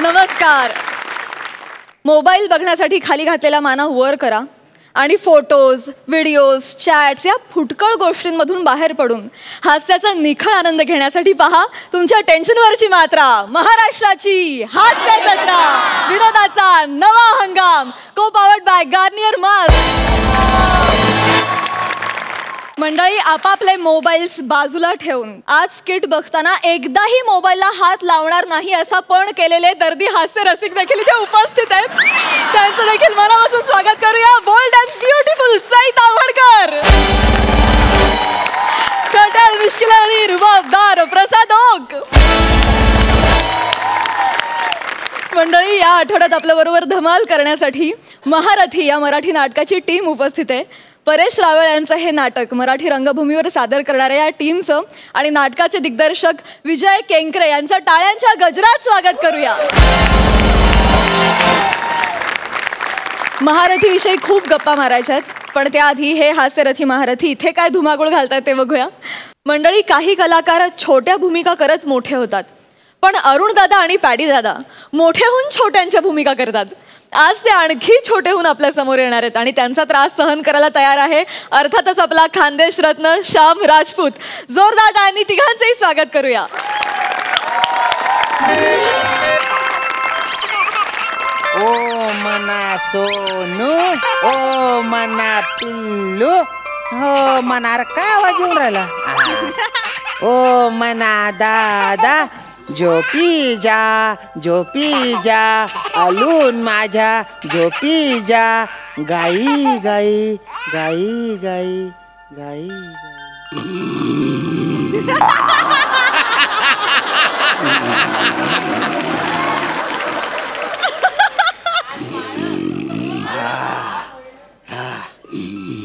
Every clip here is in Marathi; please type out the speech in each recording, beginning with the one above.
नमस्कार. मोबाईल बघण्यासाठी खाली घातलेला माना वर करा आणि फोटोज, व्हिडिओज, चॅट्स या फुटकळ गोष्टींमधून बाहेर पडून हास्याचा निखळ आनंद घेण्यासाठी पहा तुमच्या टेन्शनवरची मात्रा, महाराष्ट्राची हास्य जत्रा, विनोदाचा नवा हंगाम, को पावर्ड बाय गार्नियर मास्क. मंडळी, आपापले मोबाईल्स बाजूला ठेवून आज स्किट बघताना एकदाही मोबाईलला हात लावणार नाही असा पण केलेले दर्दी हास्य रसिक देखील इथे उपस्थित आहेत. त्यांचं देखील मनापासून स्वागत करूया. बोल्ड अँड ब्युटिफुल सई तावडकर, खट्याळ मिश्किल आणि रुबाबदार प्रसाद ओक. मंडळी, या आठवड्यात आपल्या बरोबर धमाल करण्यासाठी महारथी या मराठी नाटकाची टीम उपस्थित आहे. परेश रावळ यांचं हे नाटक मराठी रंगभूमीवर सादर करणाऱ्या या टीमचं आणि नाटकाचे दिग्दर्शक विजय केंकरे यांचं टाळ्यांच्या गजरात स्वागत करूया. महारथीविषयी खूप गप्पा मारायच्या आहेत, पण त्याआधी हे हास्यरथी महारथी इथे काय धुमाकूळ घालतात ते बघूया. मंडळी, काही कलाकार छोट्या भूमिका करत मोठे होतात, पण अरुण दादा आणि पॅडी दादा मोठ्याहून छोट्यांच्या भूमिका करतात. आज ते आणखी छोटे होऊन आपल्या समोर येणार आहेत आणि त्यांचा त्रास सहन करायला तयार आहे अर्थातच आपला खानदेश रत्न श्याम राजपूत. जोरदार टाळ्यांनी तिघांचंही स्वागत करूया. ओ मना सोनू, ओ मना पिल्लू, हो मना. अरे काय आवाज येऊन राहिला? ओ मना दादा, झोपी जा अलून माझ्या, झोपी जा. गाई गाई गाई गाई गाई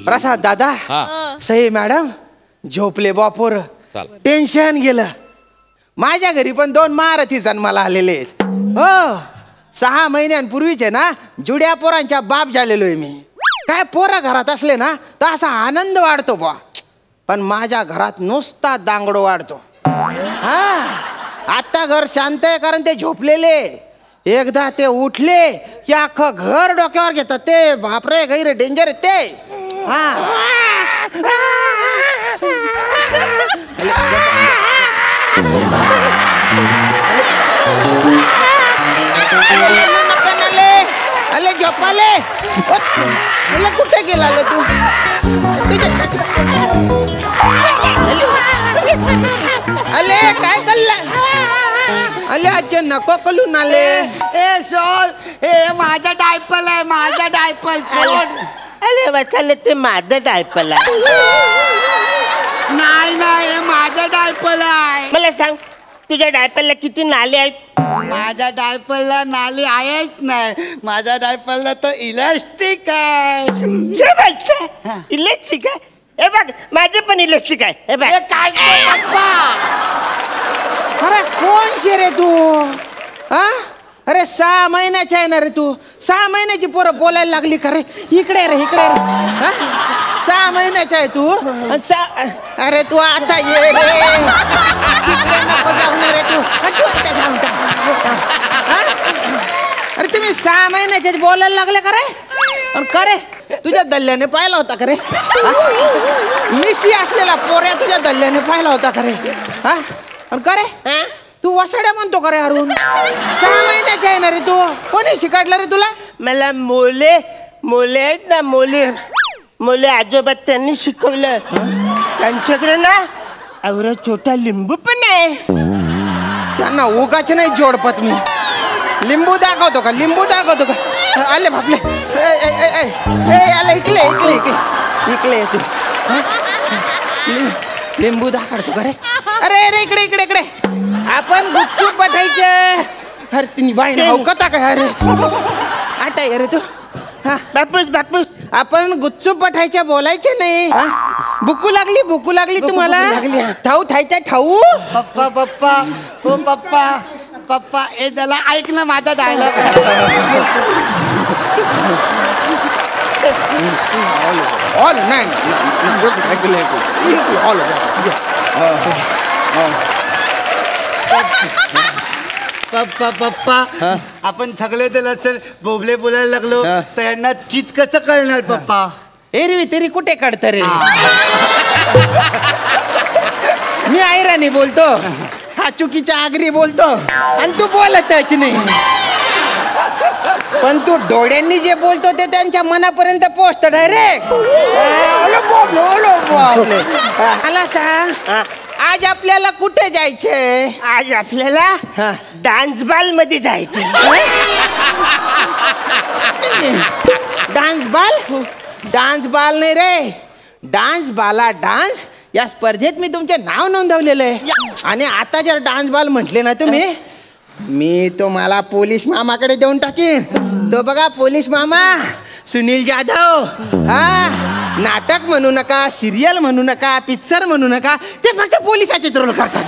प्रसाद दादा, सई मॅडम झोपले बापोर. टेन्शन गेलं. माझ्या घरी पण 2 महारथी जन्माला आलेले आहेत. हो, 6 महिन्यांपूर्वीचे ना जुड्या पोरांच्या बाप झालेलोय मी. काय पोरं घरात असले ना तर असा आनंद वाढतो बा, पण माझ्या घरात नुसता दांगडो वाढतो. हा, आता घर शांत आहे कारण ते झोपलेले. एकदा ते उठले की अख्खं घर डोक्यावर घेतात ते. बापरे, गैर डेंजर आहेत ते. हा, अले झोपाले. अले कुठे गेला तू? अले काय कल्ला? अले अच्छा नको कलून आले. ए सोड, हे माझा डायपर आहे, माझा डायपर सोड. अरे वाचले ते माझं डायपर आहे. नाही नाही, हे माझा डायपर आहे. मला सांग, तुझ्या डायपरला किती नाले आहेत? माझ्या डायपरला नाली आहेच नाही. माझ्या डायपरला तर इलास्टिक आहे. इलेक्ट्रिक आहे? हे बघ, माझे पण इलेक्ट्रिक आहे. हे बघ. काय अरे कोण शे रे तू? हा, अरे 6 महिन्याची आहे ना रे तू. 6 महिन्याची पोरं बोलायला लागली का रे? इकडे रे, इकडे रे. 6 महिन्याचा आहे तू. अरे तू आता ये रे. इकडे नको जाऊ ना रे तू. अरे तुम्ही 6 महिन्याचे बोलायला लागले का रे? का रे, तुझ्या दल्ल्याने पाहिला होता का रे? मिशी असलेला पोऱ्या तुझ्या दल्ल्याने पाहिला होता का रे? हा, का रे तू वसाड्या म्हणतो का रे अरुण? 6 महिन्याचे आहे ना रे तू. कोणी शिकाडलं रे तुला? मला मोले आहेत ना, मोले आजोबा त्यांनी शिकवलं. त्यांच्याकडे ना एवढा छोटा लिंबू पण आहे. त्यांना उगाच नाही जोडपत मी. लिंबू दाखवतो का? लिंबू दाखवतो का? आले बापले. आले इकडे इकडे इकडे इकडे तू. लिंबू दाखवतो का रे? अरे अरे इकडे इकडे इकडे. आपण गुपचूप बठायचं. अरे तुम्ही बाई अवकता का? अरे आटाय अरे तू. हा बापूस आपण गुपचूप बठायच्या, बोलायचे नाही. भुकू लागली तुम्हाला? ठाऊ थायच्या ठाऊ. पप्पा पप्पा, हो पप्पा पप्पा, हे त्याला ऐक ना माझा डायलॉग. ऑल नाही ऑल पप्पा पप्पा आपण थकले तर लक्षण बोबले बोलायला लागलो तर यांना कित कसं कळणार पप्पा? एरवी तरी कुठे काढत रे? मी आयराणी बोलतो, हा चुकीच्या आगरी बोलतो आणि तू बोलतच नाही. पण तू डोळ्यांनी जे बोलतो ते त्यांच्या मनापर्यंत पोहोचत डायरेक्ट. मला सांग, आज आपल्याला कुठे जायचंय? आज आपल्याला डान्स बाल मध्ये जायचं. डान्स बाल? डान्स बाल नाही रे, डान्स बाला डान्स या स्पर्धेत मी तुमचे नाव नोंदवलेलं आहे. आणि आता जर डान्स बाल म्हटले ना तुम्ही, मी तुम्हाला पोलीस मामाकडे देऊन टाकीन. तो बघा पोलीस मामा सुनील जाधव. हा, नाटक म्हणू नका, सिरियल म्हणू नका, पिक्चर म्हणू नका, ते फक्त पोलिसाचे रोल करतात.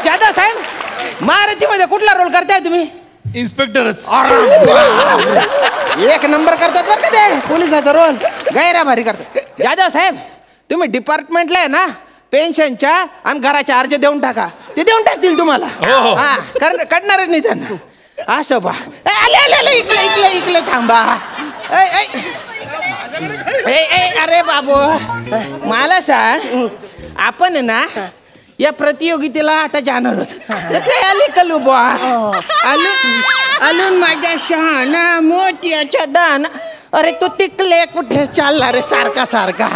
जाधव साहेब, महाराष्ट्रामध्ये कुठला रोल करताय तुम्ही? इन्स्पेक्टरच. एक नंबर करतात बरं का ते पोलिसाचा रोल, गैरा भारी करतात. जाधव साहेब, तुम्ही डिपार्टमेंटला आहे ना, पेन्शनच्या आणि घराच्या अर्ज देऊन टाका, ते देऊन टाकतील तुम्हाला. हा, करणारच नाही त्यांना. असं बा, आले इकडे इकडे इकडे थांबा. अरे बाबू, मला सांग, आपण आहे ना या प्रतियोगितेला आता जाणार होत. आली कलू बा, अजून माझ्या शहाणा मोत्याच्या दान. अरे तू तिकले कुठे चालला रे सारखा सारखा?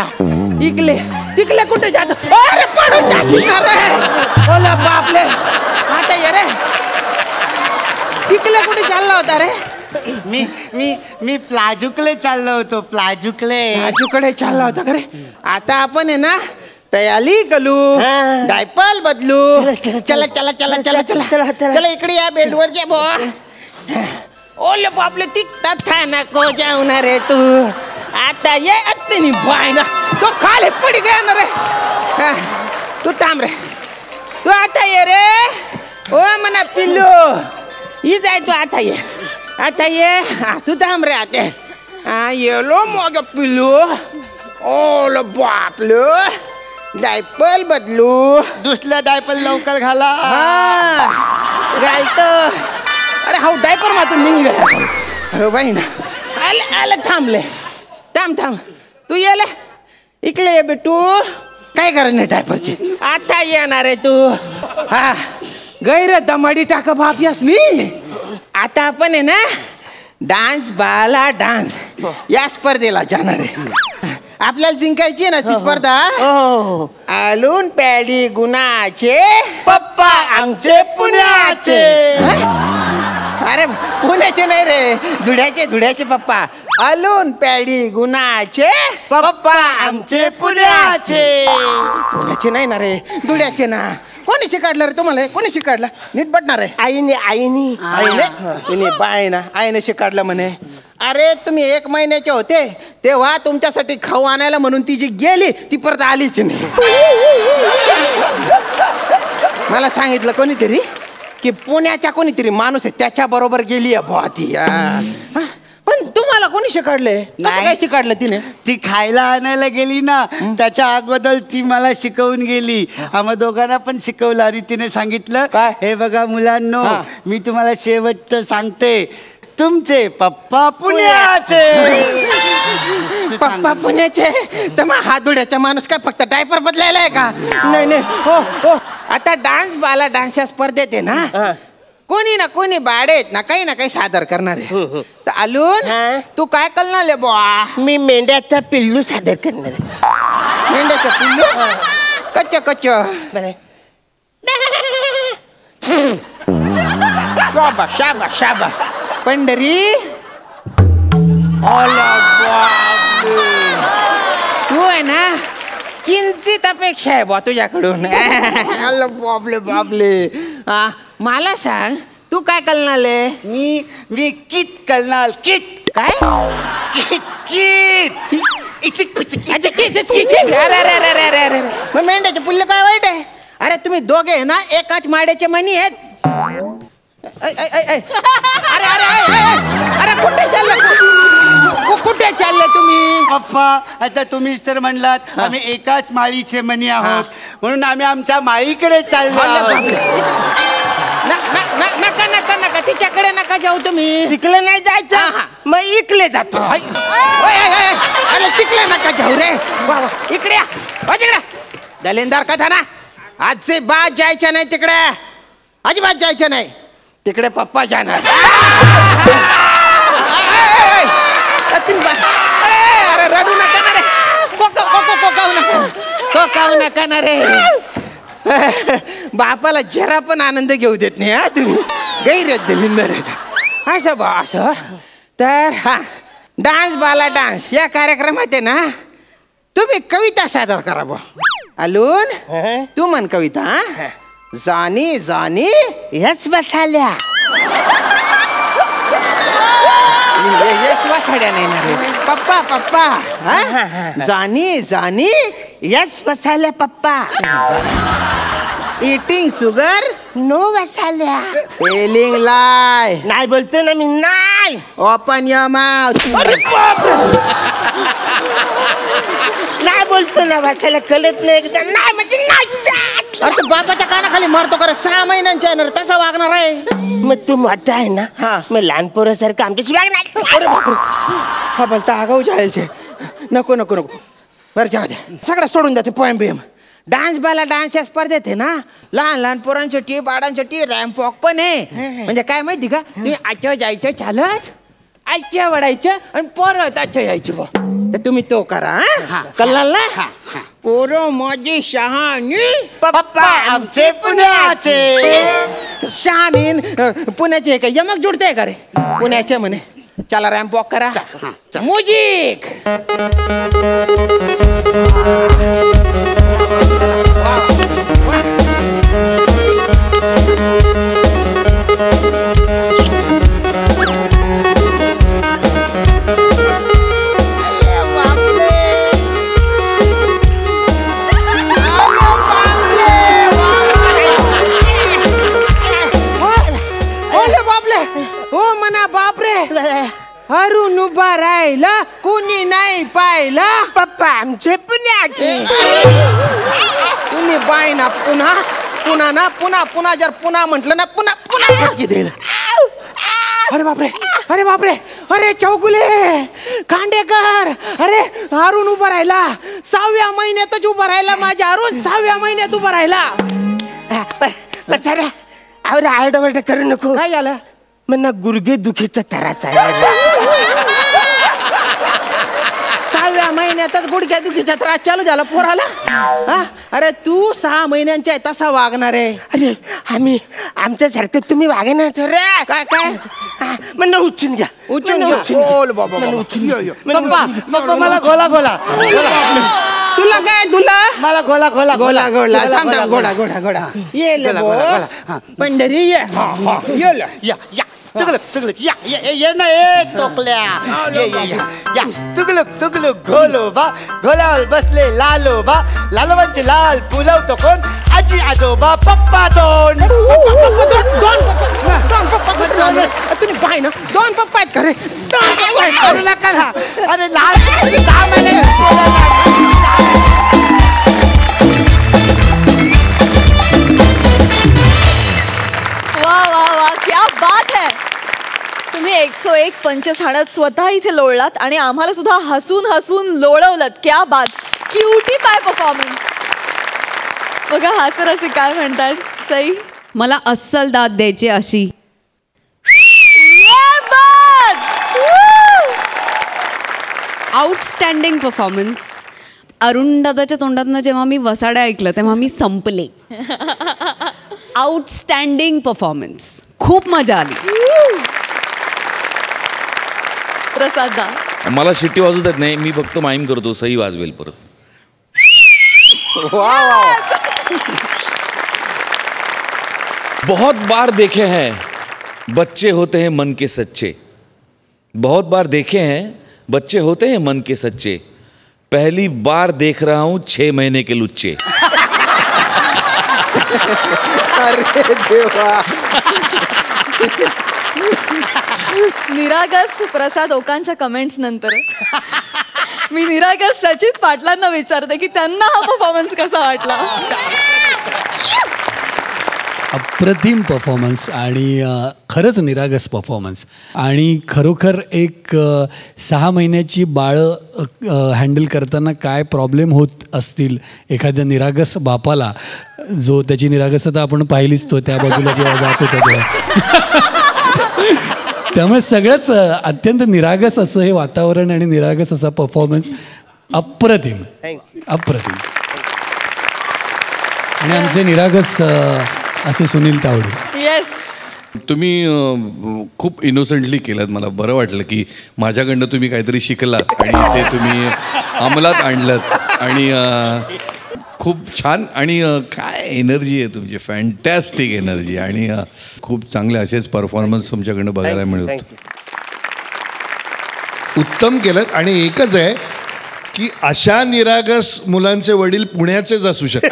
इकले तिकले कुठे जातो? अरे पडून जाशील ना रे. ओला बापले, आता ये रे. तिकले कुठे चालला होता रे? मी मी मी प्लाजूकडे चाललो होतो. प्लाजूकडे चालला होता का रे? आता आपण आहे ना तयाली कलू, डायपल बदलू. चला चला चला चला चला चला इकडे या, बेडवर जे बो. ओले बापले, तिकटात नको जाऊ ना रे तू. आता ये अत्तेनी बाय ना, तो खाली पडी गया ना रे. तू थांब रे, तू आता ये रे. ओ मना पिल्लू, ही जाय तू. आता ये, आता ये. तू थांब रे. आता येलो मग पिल्लू. ओल बापलो, डायपल बदलू. दुसऱ्या डायपर लवकर घाला. घालतो. अरे हा डायपर मातून निघ गया. हो बाई ना, आले आले. थांबले, थांब थांब. तू येले इकडे ये बेटू. काय करणार डायपरची? आता येणार आहे तू. हा, गैर दमाडी टाका बाप यास मी. आता आपण आहे ना डान्स बाला डान्स या स्पर्धेला जाणार आहे. आपल्याला जिंकायची आहे ना ती स्पर्धा. आलून पॅडी गुणाचे पप्पा आमचे पुण्याचे. अरे पुण्याचे नाही रे, धुळ्याचे पप्पा. आलून पॅडी गुणाचे पप्पा आमचे पुण्याचे. पुण्याचे नाही ना रे, धुळ्याचे ना. कोणी शिकाडलं रे तुम्हाला? कोणी शिकाडलं? नीट बटणार आहे. आईने तिने बाय ना, आईने शिकाडलं म्हणे. अरे तुम्ही 1 महिन्याचे होते तेव्हा तुमच्यासाठी खाऊ आणायला म्हणून ती जी गेली ती परत आलीच नाही. मला सांगितलं कोणीतरी की पुण्याच्या कोणीतरी माणूस आहे त्याच्या बरोबर गेली आहे बुवा ती. पण तुम्हाला कोणी शिकाडले? काय शिकाडलं तिने? ती खायला आणायला गेली ना, त्याच्या अगोदर ती मला शिकवून गेली. आम्हा दोघांना पण शिकवलं. आणि तिने सांगितलं, काय? हे बघा मुलांनो, मी तुम्हाला शेवटचं सांगते, तुमचे पप्पा पुण्याचे. पप्पा पुण्याचे? तर मग हा धुळ्याचा माणूस काय फक्त डायपर बदलायला आहे का? नाही नाही. हो हो, आता डान्स बाला डान्सच्या स्पर्धेत आहे ना, कोणी ना कोणी बाडेत ना काही सादर करणार आहे. तर आलून तू काय करणार आहे बुवा? मी मेंढ्याचा पिल्लू सादर करणार आहे. मेंढ्याचं पिल्लू? कच्च कच्च. शाबास शाबास शाबास. पंढरी, तू आहे ना किंचित अपेक्षा आहे बा तुझ्याकडून. बापले बापले. मला सांग, तू काय करणार? मी कित करणार. कित काय? मग मेंढ्याचे पुल्ले काय वाईट आहे? अरे तुम्ही दोघे ना एकाच माड्याचे मणी आहेत. अरे अरे अरे कुठे चाललं? कुठे कुठे चालले तुम्ही? पप्पा आता तुम्हीच तर म्हणलात आम्ही एकाच माळीचे मनी आहोत, म्हणून आम्ही आमच्या माळीकडे चाललो आहोत. नका नका नका तिच्याकडे नका जाऊ तुम्ही. तिकडे नाही जायचं, मग इकडे जातो. अरे तिकडे नका जाऊ रे. इकडे या. तिकडे दलिंदार कथा ना, आजचे बाद जायचं नाही तिकडे, अजिबात जायचं नाही तिकडे. पप्पा जाणार. अरे रडू नका ना रे, कोकावू नका ना रे. बापाला जरा पण आनंद घेऊ देत नाही हा तुम्ही. गैर दलिंदर असं बा असं. तर हा डान्स बाला डान्स या कार्यक्रमात आहे ना, तुम्ही कविता सादर करा बा. अलून तू म्हण कविता. जानी जानी यस बसाल्या. यस वासाड्या नाही ना रे. पप्पा पप्पा जानी जानी यस बसाल्या पप्पा. इटिंग शुगर नो बसाल्या. Telling lie. नाही बोलतो ना मी, नाही. Open your mouth. नाही बोलतो ना, बसायला कळत नाही एकदा. नाही म्हणजे नाही. अरे तू बापाच्या कानाखाली मारतो का रे? 6 महिन्यांच्या आहे ना रे, तसा वागणार आहे. मग तू मोठा आहे ना, मग लहान पोरासारखं आमच्याशी वागणार. अरे बापरे, हा बोलता आगाऊ जायचे. नको नको नको, बरं जाऊ दे, सगळं सोडून द्यायचं. पोएम बिएम डान्स बाला डान्सच्या स्पर्धेत आहे ना, लहान लहान पोरांसाठी बाळांसाठी रॅम्प वॉक पण आहे. म्हणजे काय माहिती का, तुम्ही आजच्या जायचं चालत, आजच्या वडायचं आणि परत आजच्या यायचं बा. तर तुम्ही तो करा. कळलं ना? पोरं माझी शहाणी, पप्पा आमचे पुण्याचे. शहाणी पुण्याचे का यमक जुडते का रे? पुण्याचे म्हणे. चला रॅम्प वॉक करा. म्युझिक. ओ मना बापरे, अरुण उभा राहिला, कुणी नाही पाहिला. पप्पा आमचे पुण्याचे. तुम्ही बाय ना पुन्हा पुन्हा ना पुन्हा पुन्हा जर पुन्हा म्हटलं ना पुन्हा पुन्हा फटकी देईल. अरे बापरे, अरे बापरे, अरे चौगुले खांडेकर. अरे अरुण उभा राहिला, 6व्या महिन्यातच उभा राहिला. माझ्या अरुण 6व्या महिन्यात उभा राहिला. बचारा अरे आरडाओरडा करू नको. काय झालं? म्हणा गुडघे दुखीचा त्रास आहे. 6व्या महिन्यातच गुडघ्या दुखीचा त्रास चालू झाला पोराला. अरे तू 6 महिन्यांच्या आहे तसा वागणार आहे. अरे आम्ही आमच्यासारखं तुम्ही वागे ना तर. काय काय म्हणणं उचलून घ्या, उचलून घ्या. बोल बाबा पप्पा पप्पा मला गोला गोला. तुला काय तुला मला गोला गोला गोला गोला थांब थांब. घोडा घोडा घोडा ये पंढरी ये. या या तुगलक तुगलक या ये ना ए टोकल्या. ये ये या तुगलक तुगलक घोलोबा. घोल्यावर बसले लालोबा. लालोबांचे लाल पुलवतो कोण? आजी आजोबा पप्पा दोन. तुम्ही पाय ना 2 पप्पा आहेत का रे? अरे नका ना. अरे लाल वा वा वा, क्या बात है. तुम्ही 101 पंचेस हाणत स्वतः इथे लोळलात आणि आम्हाला सुद्धा हसून हसून लोळवलत. क्या बात. क्यूटी पाय परफॉर्मन्स. बघा हासरसे काय म्हणतात. सई मला अस्सल दाद द्यायची अशी. ये बात. Outstanding performance. अरुण दादाच्या तोंडातनं जेव्हा मी वसाड्या ऐकलं तेव्हा मी संपले. Outstanding performance. खूप मजा आली. प्रसाद दा. मला शिट्टी वाजू देत नाही, मी फक्त माईम करतो. सही वाजवेल परत. बहुत बार देखे हैं बच्चे होते हैं मन के सच्चे. बहुत बार देखे हैं बच्चे होते हैं मन के सच्चे. पहली बार देख रहा हूं 6 महीने के लुच्चे. अरे देवा. निरागस प्रसाद ओकांच्या कमेंट्स नंतर मी निरागस सचित पाटलांना विचारते की त्यांना हा परफॉर्मन्स कसा वाटला. अप्रतिम परफॉर्मन्स आणि खरंच निरागस परफॉर्मन्स आणि खरोखर एक 6 महिन्याची बाळं हँडल करताना काय प्रॉब्लेम होत असतील एखाद्या निरागस बापाला, जो त्याची निरागसता आपण पाहिलीच तो त्या बाजूला जेव्हा जात होता तेव्हा. त्यामुळे सगळंच अत्यंत निरागस असं हे वातावरण आणि निरागस असा परफॉर्मन्स. अप्रतिम अप्रतिम. आणि आमचे निरागस असे सुनील तावडे. येस, तुम्ही खूप इनोसेंटली केलं. मला बरं वाटलं की माझ्याकडनं तुम्ही काहीतरी शिकलात आणि ते तुम्ही अंमलात आणलं आणि खूप छान. आणि काय एनर्जी आहे तुमची, फॅन्टॅस्टिक एनर्जी आणि खूप चांगले असेच परफॉर्मन्स तुमच्याकडनं बघायला मिळत. उत्तम केलं. आणि एकच आहे की अशा निरागस मुलांचे वडील पुण्याचेच असू शकतात.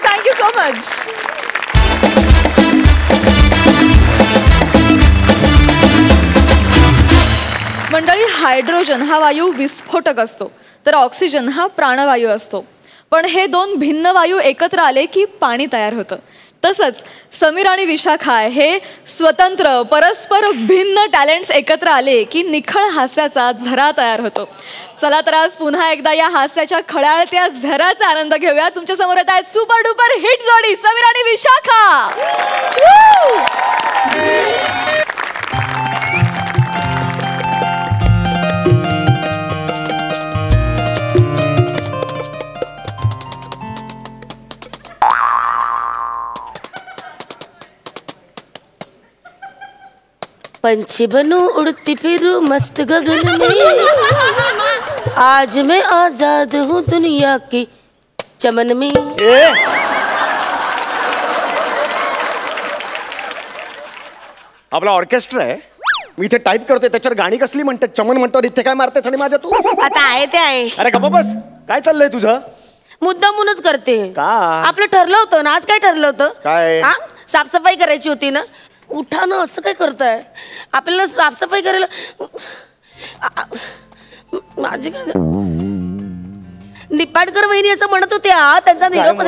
Thank you so much. मंडळी, हायड्रोजन हा वायू विस्फोटक असतो तर ऑक्सिजन हा प्राणवायू असतो. पण हे 2 भिन्न वायू एकत्र आले की पाणी तयार होतं. तसंच समीर आणि विशाखा हे स्वतंत्र परस्पर भिन्न टॅलेंट्स एकत्र आले की निखळ हास्याचा झरा तयार होतो. चला तर आज पुन्हा एकदा या हास्याच्या खळाळत्या झराचा आनंद घेऊया. तुमच्या समोर येत आहेत सुपर डुपर हिट जोडी समीर आणि विशाखा. पंछी बनूं उड़ती फिरूं मस्त गगन में, आज मैं आजाद हूँ दुनिया की चमन में. आपला ऑर्केस्ट्रा आहे, मी इथे टाईप करतोय, त्याच्यावर गाणी कसली म्हणतात, चमन म्हणतात, इथे काय मारतेस आणि माझ्या तू. आता आहे ते आहे. अरे गप्पा बस, काय चाललंय तुझं. मुद्दामूनच करते. का? आपलं ठरलं होतं ना. आज काय ठरलं होतं. काय? साफसफाई करायची होती ना. उठा ना, असं काय करताय. आपल्याला साफसफाई करायला माझ्याकडे निपाडकर वहिनी असं म्हणत होत्या. त्यांचा निरोप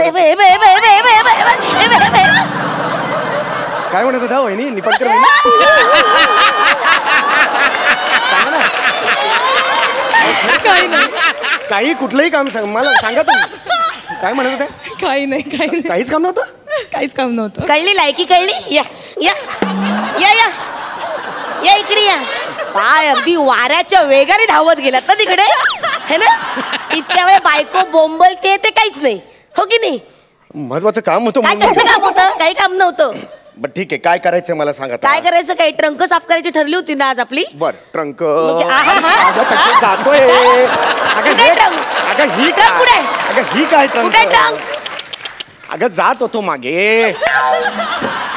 काय म्हणत होता वहिनी, निपाडकर वहिनी. काही कुठलंही काम सांग मला, सांगा तुम्ही काय म्हणत होता. काही नाही, काहीच काम नव्हतं. काहीच काम नव्हतं. कळली लायकी कळली. या या या या या इकडे या. काय अगदी वाऱ्याच्या वेगाने धावत गेलात ना तिकडे, है ना. इतक्या वेळ बायको बोंबलते ते काहीच नाही, हो की नाही. महत्वाचं काम होतं. काय कसं काम होतं. काही काम नव्हतं. बर ठीक आहे, काय करायचं मला सांगा. काय करायचं. काही ट्रंक साफ करायची ठरली होती ना आज आपली. बर ट्रंक जातोय. ही काय ट्रंक. अगं जात होतो मागे.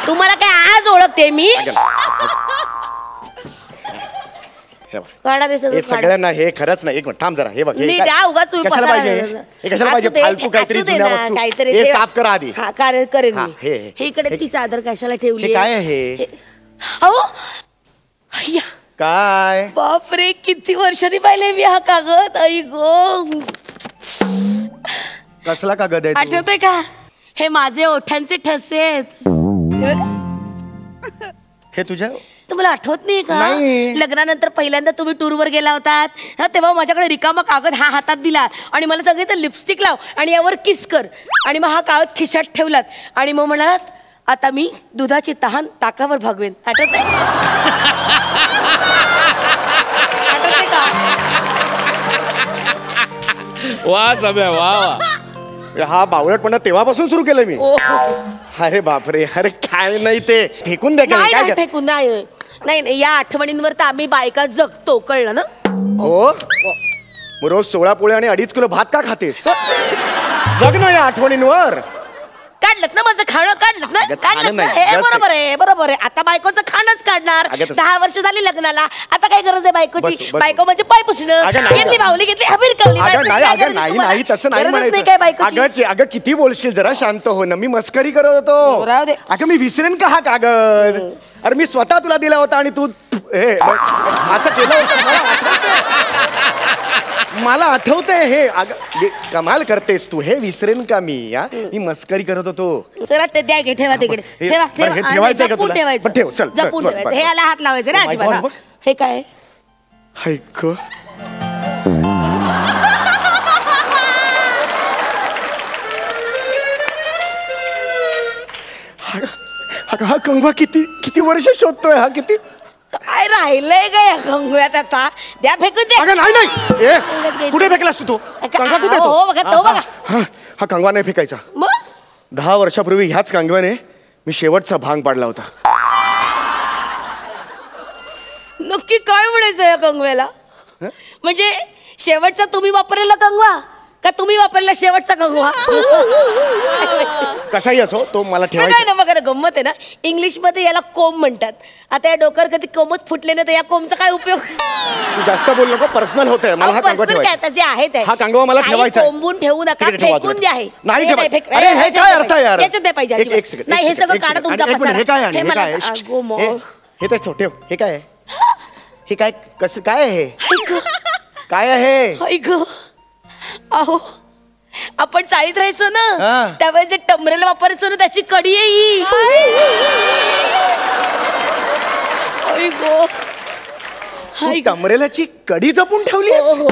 तुम्हाला काय आज ओळखते मी. हे सगळ्यांना हे खरंच नाही. एक मिनिट थांब जरा. हे बघ कशाला पाहिजे फालतू काहीतरी जुन्या वस्तू. हे साफ करा आधी. करेन मी. हे इकडे ती चादर कशाला ठेवली. काय आहे. काय. बापरे, किती वर्षांनी पाहिले मी हा कागद. आई गो. कसला कागद आहे. आठवतंय का. हे माझे ओठांचे ठसे आहेत. हे तुझ्या. तुम्हाला आठवत नाही का. लग्नानंतर पहिल्यांदा तुम्ही टूरवर गेला होतात तेव्हा माझ्याकडे रिकामा कागद हा हातात दिला आणि मला सांगितलं लिपस्टिक लाव आणि यावर किस कर. आणि मग हा कागद खिशात ठेवलात आणि मग म्हणालात आता मी दुधाची तहान ताकावर भागवेन. आठवतंय का. वा सगळ्या वा वा. हा बावळटपणा तेव्हापासून सुरू केलं मी. अरे बापरे. अरे काय नाही ते फेकून द्या. काय फेकून नाही. नाही या आठवणींवर तर आम्ही बायका जगतो, कळलं ना. हो. रोज 16 पोळे आणि 2.5 किलो भात का खातेस. जग ना या आठवणींवर. काढलं ना माझं खाणं, काढलं ना, अगं, काढलं खाणं ना. नाही, हे just बरोबर आहे, बरोबर आहे. आता बायकोचं खाणंच काढणार. अगं, तसं- 10 वर्ष झाली लग्नाला, आता काय गरज आहे बायकोची? बस, बस. बायको म्हणजे पाय पुसणं, अगं, नाही. घेतली बाहुली, घेतली हबीर कवली. अगं नाही, अगं नाही तसं नाही म्हणायचं काय बायकोची? अगं किती बोलशील, जरा शांत हो ना. मी मस्करी करत होतो. राहू दे. अगं मी विसरेन का हा कागद? अरे मी स्वतः तुला दिला होता आणि तू हे असं केलं होतं. मला आठवतंय हे. अगं कमाल करतेस तू. हे विसरेन का मी? मी मस्करी करत होतो. चला ते द्या घे, ठेवा तिकडे. हे- ठेवा बरं, हे ठेवा. ठेवायचंय का जपून तुला? ठेवायचं. बरं, ठेव, चल, चल, जपून चल, ठेवायचं. बरं. हे याला हात लावायचे ना Oh my अजिबात. God, हा. बघ. हे काय? ऐक हा कंगवा किती वर्ष शोधतोय हा? किती काय राहिलंय का या कंगव्यात आता? द्या फेकून द्या. अगं नाही ए, कुठे फेकलास तू? कंगवा कुठे हो बघा, तो बघा. हा कंगवा नाही फेकायचा. मग 10 वर्षापूर्वी ह्याच कांगव्याने मी शेवटचा भांग पाडला होता. नक्की काय म्हणायचं या कंगव्याला? म्हणजे शेवटचा तुम्ही वापरलेला कंगवा का तुम्ही वापरलेला शेवटचा कंगवा? कसाही असो तो मला काय ठेवायचा. ना बघा, गंमत आहे ना. इंग्लिश मध्ये याला कोंब म्हणतात. आता या डोक्यावर कधी कोंबच फुटले ना, तर या कोंबचा काय उपयोग? तू जास्त बोल नको, पर्सनल होतंय. मला हा कांगवा Personal काय ठेवायचा. आता जे आहे ते हा कांगवा मला काही ठेवायचा आहे. कोंबून ठेवू नका, तिकडे ठेवा, फेकून तिकडे. द्या. हे नाही हे ठेवायचं. फेक- अरे, हे ह्याच्यात काय नाही अर्थ आहे यार? ह्याच्यात नाही पाहिजे एक अजिबात. सेकंड, नाही, एक हे सगळं सेकंड, काढा एक तुमचा सेकंड. एक मिनिट, हे काय आहे? हे हे मला काय आहे? अगो मो. हे तर ठेव. हे काय आहे? हे काय कसं काय आहे? काय आहे? ऐक अहो, आपण चाळीत राहायचो ना, हा. त्यावेळेस जे टमरेल वापरायचो ना, त्याची कडी आहे ही. तू टमरेलाची कडी जपून ठेवलीस? हो.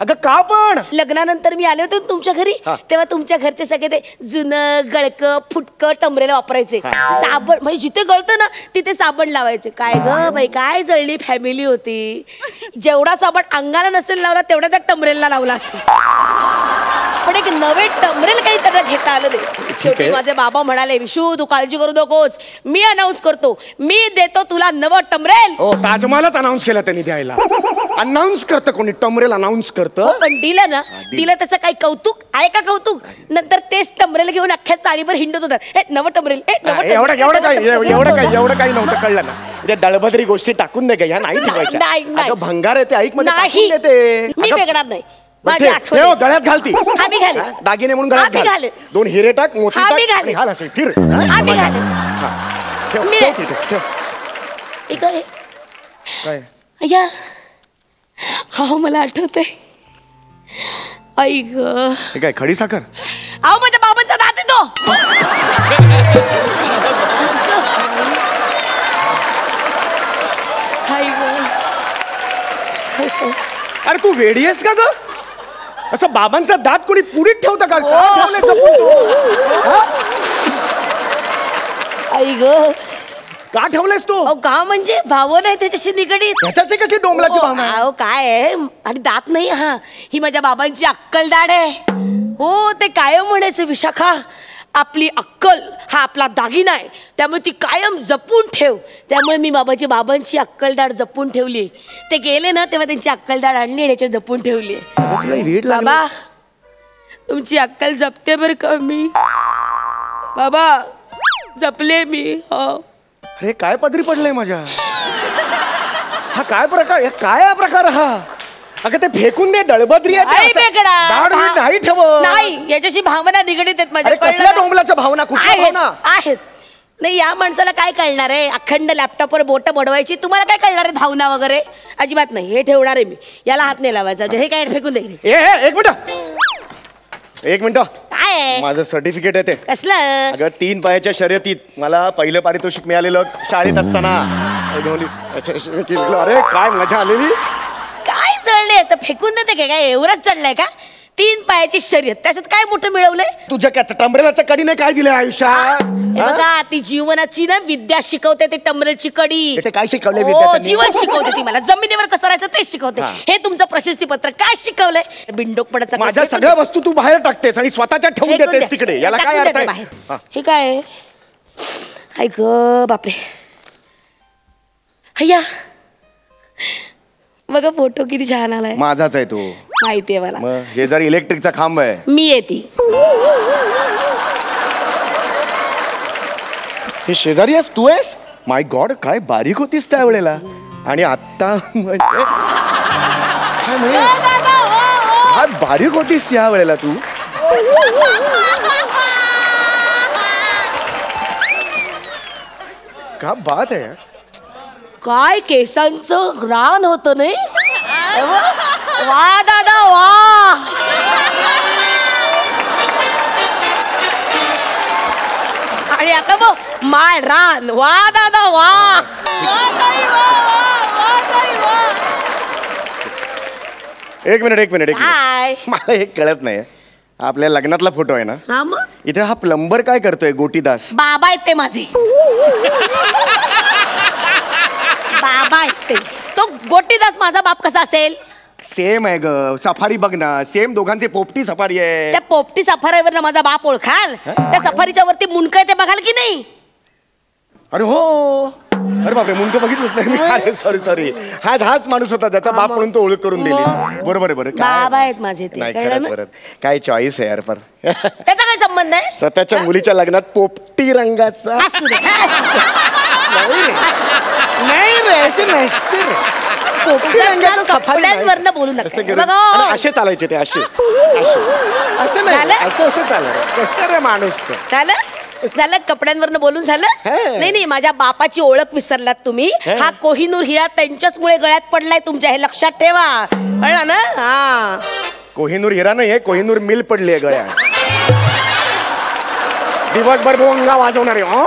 अगं का पण? लग्नानंतर मी आले होते ना तुमच्या घरी, हा. तेव्हा तुमच्या घरचे सगळे ते जुनं गळकं फुटकं टमरेला वापरायचे. साबण म्हणजे जिथे गळतं ना तिथे साबण लावायचे. काय ग बाई, काय जळली फॅमिली होती. जेवढा साबण अंगाला नसेल लावला तेवढा त्या टमरेलला लावला असेल. पण एक नवे टमरेल काही त्यांना घेता आलं नाही. शेवटी माझे बाबा म्हणाले, विशू तू काळजी करू नकोस, मी अनाऊन्स करतो, मी देतो तुला नवं टमरेल. हो, ताजमहालच अनाऊन्स केला त्यांनी द्यायला. अनाऊन्स करतं कोणी? टमरेल अनाऊन्स करतं? पण दिलं ना, दिलं त्याचं काही कौतुक आहे का? कौतुक नंतर तेच टमरेल घेऊन अख्ख्या चाळीवर हिंडत होतात. हे नवं टमरेल, हे नवं टमरेल. एवढं काही नव्हतं, कळलं ना? त्या दळभद्री गोष्टी टाकून दे का? ह्या नाही ठेवायच्या. नाही, नाही. अगं, भंगार आहे ते. ऐक म्हणजे नाही, टाकून देते. मी अगं, फेकणार नाही. बरं, माझी ठेव, आठवण ठेव, आहे. गळ्यात घालती. हा, मी घालेन. दागिने म्हणून हा, गळ्यात मी घाल. घालेन. 2 हिरे टाक, मोती हा, मी टाक घालेन. आणि घाल असे फिर. हा, मी घालेन. ठेव, मी ठेव नाही. तिथे, ठेव. इथं आहे. काय? अय्या, हा मला आठवतंय. आई ग, हे काय खडी साखर? अहो माझ्या बाबांचा दात आहे तो. आई ग. अरे तू वेडी आहेस का ग? असं बाबांचा दात कोणी पुरीत ठेवतं का? हो. का ठेवलंय जपून तू? हा? आई ग, का ठेवलंयस तू? अहो का म्हणजे भावना आहे त्याच्याशी निगडीत. त्याच्याची कशी डोंबलाची भावना आहे? अहो काय आहे, आणि दात नाही हा, ही माझ्या बाबांची अक्कलदाढ आहे. हो, ते कायम म्हणायचे, विशाखा आपली अक्कल हा आपला दागिना आहे, त्यामुळे ती कायम जपून ठेव. त्यामुळे मी बाबांची अक्कलदाढ जपून ठेवली. ते गेले ना तेव्हा त्यांची अक्कलदाढ आणली आणि याच्यात जपून ठेवली. तुला वीट लागली? बाबा तुमची अक्कल जपते बरं का मी. बाबा जपले मी. हो. अरे काय पदरी पडलंय माझ्या? हा काय प्रकार? काय हा प्रकार हा? अगं ते फेकून दे, दळभद्री आहे ते. आई असं बेकडा. दाढ मी नाही ठेवत. नाही, याच्याशी भावना निगडीत आहेत माझ्या. अरे कसल्या डोंबलाच्या भावना? कुठल्या आहेत भावना? आहेत. नाही, या माणसाला काय कळणार आहे? अखंड लॅपटॉपवर बोट बडवायची. तुम्हाला काय कळणार आहे भावना वगैरे? अजिबात नाही. हे ठेवणार आहे मी. याला हात नाही लावायचा. हे काय फेकून दे. एक मिनिट काय आहे? माझं सर्टिफिकेट आहे ते. कसलं? अगं 3 पायाच्या शर्यतीत मला पहिलं पारितोषिक मिळालेलं शाळेत असताना. अरे काय मजा आलेली. काय चढलंय याचं? फेकून देते काय? एवढंच चढलंय का? 3 पायाची शर्यत, त्याच्यात काय मोठं मिळवलंय? तुझ्या टमरेलाच्या कडीने काय दिलंय आयुष्यात? हे बघा, ती जीवनाची ना विद्या शिकवते, ते टमरेलची कडी. ते काय शिकवलंय हो, विद्यार्थ्यांनी? जीवन शिकवते ती मला. जमिनीवर कसं राहायचं ते शिकवते. हे तुमचं प्रशस्ती पत्र काय शिकवलंय? बिंडोकपणाचा माझ्या सगळ्या वस्तू तू बाहेर टाकतेस आणि स्वतःच्या ठेवून देतेस तिकडे. याला काय अर्थ आहे? हे काय? ऐक बापरे. हय्या बघा, फोटो किती छान आलाय. माझाच आहे तो. माहितीये मला. मग हे जर इलेक्ट्रिकचा खांब आहे. मी येते. हे शेजारी आहेस तू आहेस? माय गॉड, काय बारीक होतीस त्यावेळेला आणि आत्ता म्हणजे काय बारीक होतीस या वेळेला तू. क्या बात आहे. काय केसांचं ग्रान होतं नाही. वा दादा वा. आणि आता मग माय रान. वा दादा वा. एक मिनिट हाय. मला हे कळत नाही. आपल्या लग्नातला फोटो आहे ना, हा मग इथे हा प्लंबर काय करतोय? गोटीदास बाबा आहेत ते माझे. बाबा आहेत ते. तो गोटीदास माझा बाप कसा असेल? सेम आहे ग. सफारी बघ ना, सेम दोघांचे पोपटी सफारी आहे. त्या पोपटी सफारीवर ना माझा बाप ओळखाल? त्या सफारीच्या वरती मुंडकं आहे ते बघाल की नाही? अरे हो, अरे बापरे, मुंडकं बघितलंच नाही मी. अरे सॉरी. हाच माणूस होता ज्याचा बाप म्हणून तो ओळख करून दिली. बरोबर आहे. बरं बाबा आहेत माझे ते. नाही, खरंच बरं. काय चॉईस आहे यार. पर त्याचा काय संबंध आहे? स्वतःच्या मुलीच्या लग्नात पोपटी रंगाचा. असू दे. नाही रे, असे नसते रे. पोपटी रंगाचा सफारी कपड्यांवरनं बोलू नका. आणि असे चालायचे ते. असे असं नाही, असं चालायचं. कसं रे माणूस तो. झालं कपड्यांवरनं बोलून झालं. नाही माझ्या बापाची ओळख विसरलात तुम्ही. हा कोहिनूर हिरा त्यांच्याच मुळे गळ्यात पडलाय तुमच्या, हे लक्षात ठेवा. कळलं ना? हा, कोहिनूर हिरा नाही आहे, कोहिनूर मिल पडली आहे गळ्यात. दिवसभर भोंगा वाजवणारे. हो,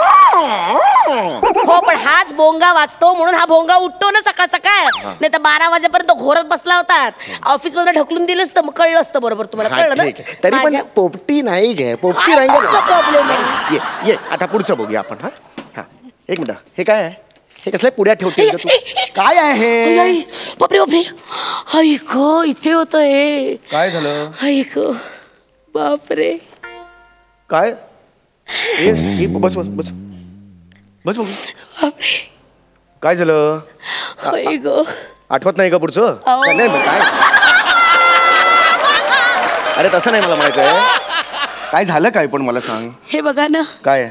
पण हाच भोंगा वाजतो म्हणून हा भोंगा उठतो ना सकाळ सकाळ. नाही तर 12 वाजेपर्यंत घोरत बसला होतात. ऑफिस मध्ये ढकलून दिलं असतं, मग कळलं असतं बरोबर तुम्हाला. कळलं ना? तरी पण पोपटी नाही घे. पोपटी रंग प्रॉब्लेम. ये आता पुढचं बघूया आपण. हा, एक मिनिट. हे काय आहे? हे कसल्या पुड्या ठेवते तू? काय आहे? बापरे बापरे. ऐक, इथे होत हे. काय झालं? ऐक, बापरे. काय? बस बस बस बस बघू. काय झालं? आठवत नाही का पुढचं? नाही काय. अरे तसं नाही, मला माहित आहे. काय झालं काय पण मला सांग. हे बघा ना. काय?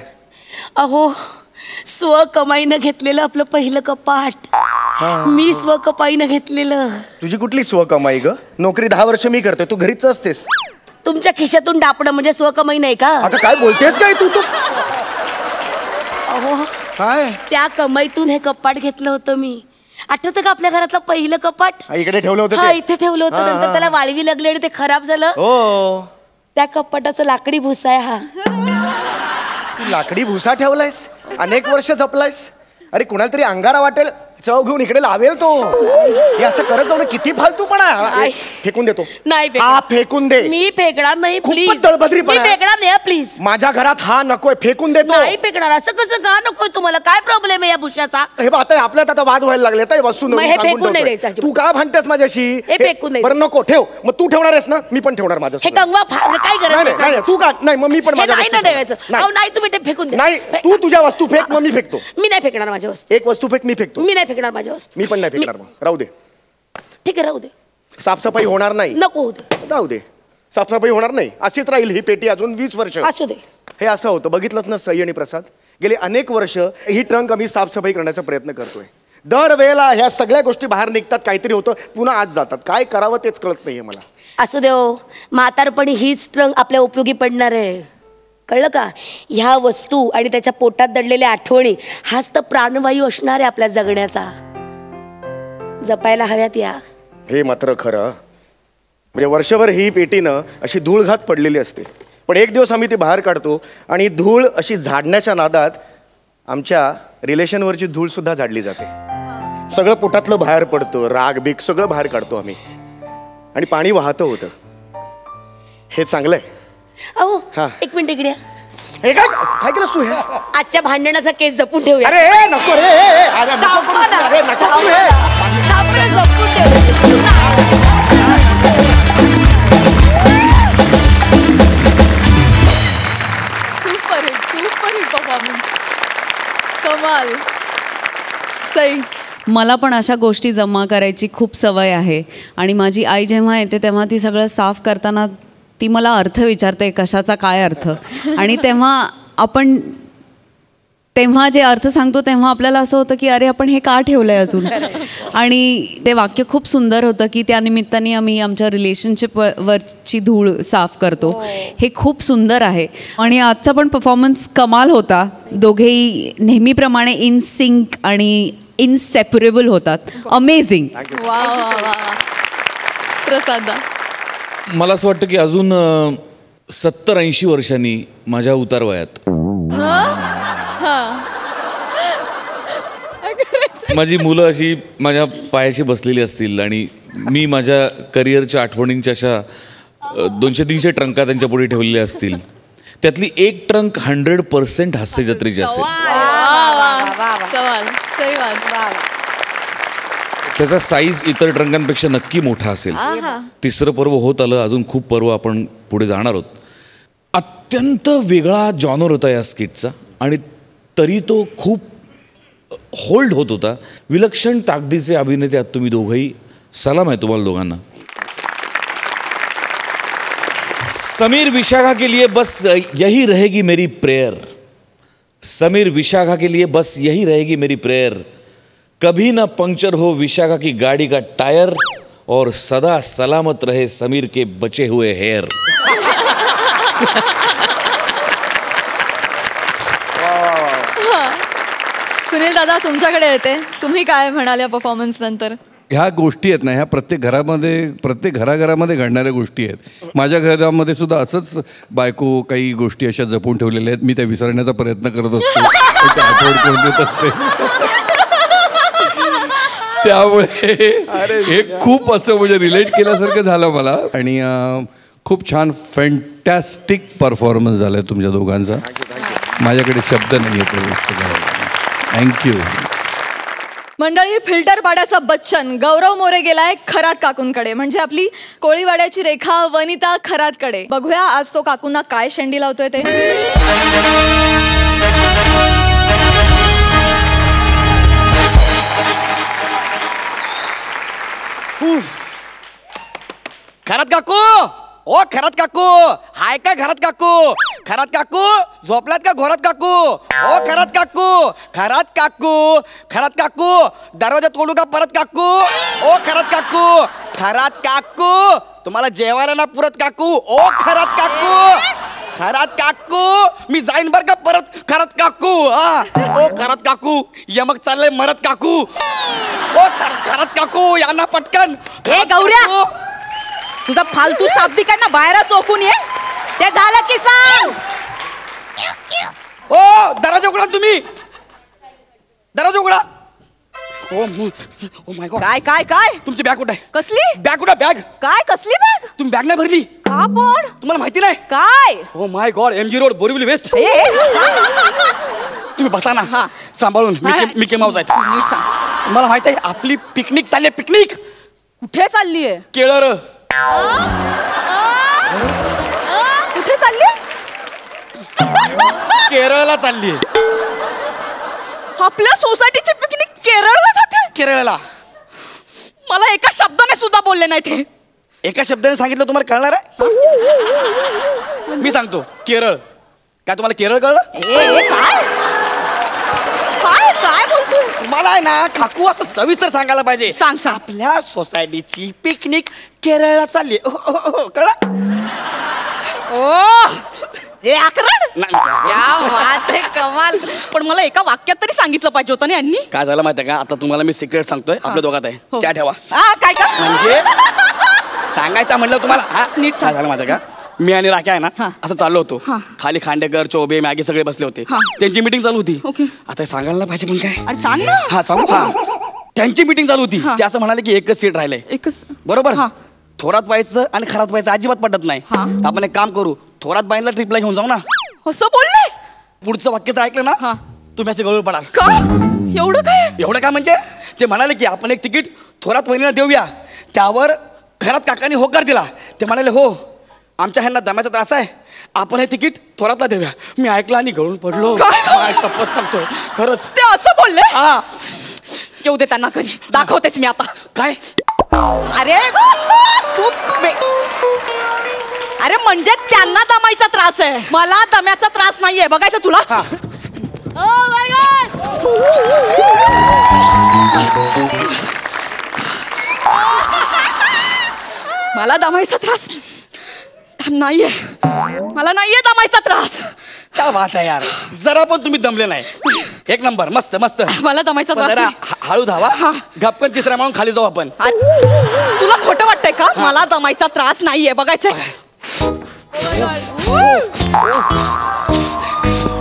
अहो, स्वकमाईनं घेतलेलं आपलं पहिलं कपाट. मी स्वकमाईनं घेतलेलं. तुझी कुठली स्वकमाई ग? नोकरी 10 वर्ष मी करतोय, तू घरीच असतेस. तुमच्या खिशातून डापणं म्हणजे स्वकमाई नाही का? आता काय बोलतेस काय तू? अहो, काय? त्या कमाईतून हे कपाट घेतलं होतं मी. आठवतं का आपल्या घरातलं पहिलं कपाट? इकडे ठेवलं होतं. हा, इथे ठेवलं होतं. नंतर त्याला वाळवी लागली आणि ते खराब झालं. हो, त्या कपाटाचं लाकडी भुसा आहे हा. लाकडी भुसा ठेवलायस, अनेक वर्ष जपलायस. अरे कुणाला तरी अंगारा वाटेल, चव घेऊन इकडे लावेल तो. हे असं करत जाऊ, किती फालतूपणा. फेकून देतो. नाही फेकून दे. मी फेकणार नाही प्लीज. तळबद्रीपणा. मी फेकणार नाही प्लीज. माझ्या घरात हा नकोय, फेकून देतो. नाही फेकणार. असं कसं का नकोय तुम्हाला? काय प्रॉब्लेम आहे या भुशाचा? हे आता आपल्यात आता वाद व्हायला लागले. तर वस्तू फेकून नाही द्यायचं. तू का भांडतेस माझ्याशी? हे फेकून नाही. बरं नको ठेव. मग तू ठेवणार आहेस ना, मी पण ठेवणार माझं. हे कंगवा काय करायचं? नाही तू का नाही, मग मी पण माझ्या नाही ठेवायचं. नाही तुम्ही ते फेकून नाही. तू तुझ्या वस्तू फेक, मग मी फेकतो. मी नाही फेकणार माझ्या वस्तू. एक वस्तू फेक, मी फेकतो. मी नाही फेकणार माझ्या वस्तू. मी पण नाही फेकणार. मग राहू दे. ठीक आहे, राहू दे. साफसफाई होणार नाही. नको होऊ दे. राहू दे. साफसफाई होणार नाही. अशीच राहील ही पेटी अजून 20 वर्ष. असू दे. हे असं होतं. बघितलं ना सई आणि प्रसाद, गेले अनेक वर्ष ही ट्रंक आम्ही साफसफाई करण्याचा प्रयत्न करतोय. दरवेळेला ह्या सगळ्या गोष्टी बाहेर निघतात, काहीतरी होतं, पुन्हा आज जातात. काय करावं तेच कळत नाहीये मला. असू दे हो, म्हातारपणी हीच ट्रंक आपल्या उपयोगी पडणार आहे. कळलं का? ह्या वस्तू आणि त्याच्या पोटात दडलेल्या आठवणी हाच तर प्राणवायू असणार आहे आपल्या जगण्याचा. जपायला हव्यात या. हे मात्र खरं. म्हणजे वर्षभर ही पेटीनं अशी धूळघात पडलेली असते, पण एक दिवस आम्ही ती बाहेर काढतो आणि धूळ अशी झाडण्याच्या नादात आमच्या रिलेशनवरची धूळ सुद्धा झाडली जाते. सगळं पोटातलं बाहेर पडतं, राग बीग सगळं बाहेर काढतो आम्ही आणि पाणी वाहतं होतं. हे चांगलं आहे. अहो, एक मिनिट इकडे. हे काय केलंस तू? हे आजच्या भांडणाचा केस जपून ठेवूया. अरे नको रे. अरे नको रे. Super hit performance. कमाल. सई, मला पण अशा गोष्टी जमा करायची खूप सवय आहे आणि माझी आई जेव्हा येते तेव्हा ती सगळं साफ करताना ती मला अर्थ विचारते, कशाचा काय अर्थ. आणि तेव्हा तेव्हा जे अर्थ सांगतो तेव्हा आपल्याला असं होतं की अरे आपण हे का ठेवलंय अजून. आणि ते वाक्य खूप सुंदर होतं की त्या निमित्ताने आम्ही आमच्या रिलेशनशिप वरची धूळ साफ करतो. हे खूप सुंदर आहे. आणि आजचा पण परफॉर्मन्स कमाल होता. दोघेही नेहमीप्रमाणे इन सिंक आणि इनसेपरेबल होतात. अमेझिंग. प्रसाद, मला असं वाटतं की अजून 70-80 वर्षांनी माझ्या उतारवयात माझी मुलं अशी माझ्या पायाशी बसलेली असतील आणि मी माझ्या करिअरच्या आठवणींच्या अशा 200-300 ट्रंका त्यांच्या पुढे ठेवलेल्या असतील. त्यातली एक ट्रंक 100% हास्य जत्रेची असेल. त्याचा साईज इतर ट्रंकांपेक्षा नक्की मोठा असेल. तिसरं पर्व होत आलं, अजून खूप पर्व आपण पुढे जाणार आहोत. अत्यंत वेगळा जॉनर होता या स्किटचा आणि तरी तो खूप होल्ड होत होता. विलक्षण ताकदीचे अभिनेते आहात तुम्ही दोघंही. सलाम आहे तुम्हाला दोघांना. समीर विशाखा के लिए बस यही रहेगी मेरी प्रेयर. समीर विशाखा के लिए बस यही रहेगी मेरी प्रेयर. कभी ना पंक्चर हो विशाखा की गाड़ी का टायर और सदा सलामत रहे समीर के बचे हुए हेयर. सुनील दादा, तुमच्याकडे येते. तुम्ही काय म्हणाल या परफॉर्मन्स नंतर? ह्या गोष्टी आहेत ना, ह्या प्रत्येक घराघरामध्ये घडणाऱ्या गोष्टी आहेत. माझ्या घरामध्ये सुद्धा असंच बायको काही गोष्टी अशा जपून ठेवलेल्या आहेत. मी त्या विसरण्याचा प्रयत्न करत असतो, त्या आठवण करून देत असते. त्यामुळे हे खूप असं म्हणजे रिलेट केल्यासारखं झालं मला. आणि खूप छान फॅन्टॅस्टिक परफॉर्मन्स झाला आहे तुमच्या दोघांचा. माझ्याकडे शब्द नाही आहेत त्या गोष्टी करायला. थँक्यू. मंडळी, फिल्टर पाड्याचा बच्चन गौरव मोरे गेलाय खरात काकूंकडे, म्हणजे आपली कोळीवाड्याची रेखा वनिता खरातकडे. बघूया आज तो काकूंना काय शेंडी लावतोय ते. खरात काकू, ओ खरात काकू, हाय का घरात काकू? खरात काकू झोपलात का घोरात काकू? ओ खरात काकू, खरात काकू, खरात काकू, दरवाजा तोडू का परत काकू? ओ खरात काकू, खरात काकू, तुम्हाला जेवायला ना पुरत काकू? ओ खरात काकू, खरात काकू, मी जाईन बर का परत खरात काकू. ओ खरात काकू, यमक चाललंय मरत काकू. ओ खरात काकू, या ना पटकन. हे गौऱ्या, तुझा फालतू शाब्दिकांना बाहेर चोकून ये. ते झालं की सांग. ओ दरवाजा उघडा, तुम्ही दरवाजा उघडा. ओ माय गॉड. काय काय काय? तुमची बॅग कुठे आहे? कसली बॅग कुठे? बॅग काय? कसली बॅग? तुम्ही बॅग नाही भरली का पण? तुम्हाला माहिती नाही काय? Oh my god, MG road Borivali west. तुम्ही बसा ना सांभाळून. मिकी माऊस आहेत. नीट सांग. तुम्हाला माहित आहे आपली पिकनिक चालली आहे. पिकनिक कुठे चालली आहे? केरळ. कुठे चालली? केरळला चालली आहे. आपल्या सोसायटीची पिकनिक केरळला जाते? केरळला. मला एका शब्दाने सुद्धा बोलले नाही ते. एका शब्दाने सांगितलं तुम्हाला कळणार आहे? मी सांगतो केरळ. काय तुम्हाला केरळ कळलं? काय काय काय बोलतो? मला आहे ना काकू असं सविस्तर सांगायला पाहिजे. सांग सांग. आपल्या सोसायटीची पिकनिक केरळला चालली. कळलं? कमाल. पण मला एका वाक्यात तरी सांगितलं पाहिजे होतं ना यांनी. काय झालं माहितीये का, आता तुम्हाला मी सिक्रेट सांगतोय. आपल्या दोघात आहे, त्या ठेवा. काय का म्हणजे सांगायचं म्हणलं तुम्हाला. नीट काय झालं माहितीये का, मी आणि राख्या आहे ना असं चाललो होतो. खाली खांडेकर, चोबे, मॅगी सगळे बसले होते. त्यांची मीटिंग चालू होती. आता सांगायला पाहिजे पण काय. अरे सांग ना. हा सांगू. त्यांची मीटिंग चालू होती. ते असं म्हणाले की एकच सीट राहिलंय. एकच बरोबर. थोरात व्हायचं आणि खरात व्हायचं अजिबात पटत नाही. आपण एक काम करू, थोरात बाईंना ट्रिपला घेऊन जाऊ ना. असं बोलले? पुढचं वाक्य ऐकलं ना तुम्ही असे गळून पडाल. का एवढं काय? एवढं काय म्हणजे ते म्हणाले की आपण एक तिकीट थोरात वहिनीला देऊया. त्यावर खरात काकांनी होकार दिला. ते म्हणाले हो आमच्या ह्यांना दम्याचा त्रास आहे, आपण हे तिकीट थोरातला देऊया. मी ऐकलं आणि गळून पडलो. शपथ सांगतोय खरंच. ते असं बोलले? येऊ दे त्यांना घरी, दाखवतेस मी आता. काय? अरे तू अरे म्हणजे त्यांना दमायचा त्रास आहे, मला दम्याचा त्रास नाहीये. बघायचं तुला. मला दमायचा त्रास नाहीये, मला नाहीये दमायचा त्रास. क्या बात आहे यार, जरा पण तुम्ही दमले नाही. एक नंबर, मस्त मस्त. मला दमायचा त्रास जरा हळू धावा, गपकन तिसऱ्या मागून खाली जाऊ आपण. तुला खोटं वाटतंय का? मला दमायचा त्रास नाहीये, बघायचंय.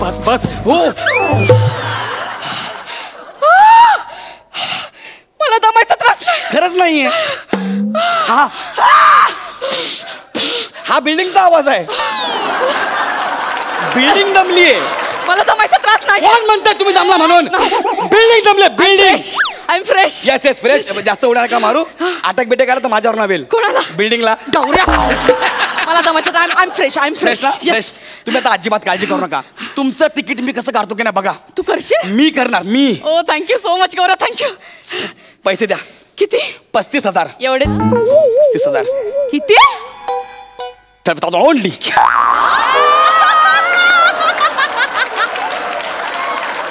बस बस. हो मला दमायचा त्रास नाही. खरंच नाहीये. हा हा बिल्डिंगचा आवाज आहे. बिल्डिंग दमलीये. मला दमायचा त्रास नाही. कोण म्हणताय तुम्ही दमला म्हणून? बिल्डिंग दमले, building. I am fresh. Yes yes fresh. जास्त उड्या नका मारू. अटक बिटक आला तर माझ्यावर नावेल. कोणाला? बिल्डिंगला. डवऱ्या. मला दमायचा त्रास. I am fresh, I am fresh. Fresh. तुम्ही आता अजिबात काळजी करू नका. तुमचं तिकीट मी कसं काढतो की नाही बघा. तू करशील? मी करणार, मी. ओ थँक्यू सो मच गौरव, थँक्यू. पैसे द्या. किती? 35,000. एवढेच? 35,000. किती? ओनली.